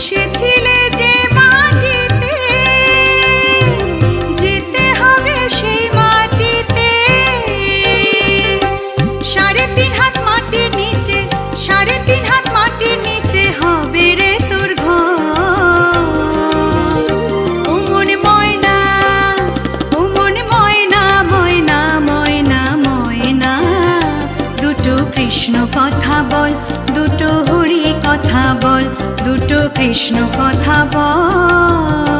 এসেছিলে যে মাটিতে, যেতে হবে সেই মাটিতে। 3.5 হাত মাটির নিচে, 3.5 হাত মাটির নিচে হবে রে তোর ঘর। ও মন ময়না, ও মন ময়না, ময়না ময়না ময়না, দুটো কৃষ্ণ কথা বল, দুটো হরি কথা বল, দুটো কৃষ্ণ কথা বল।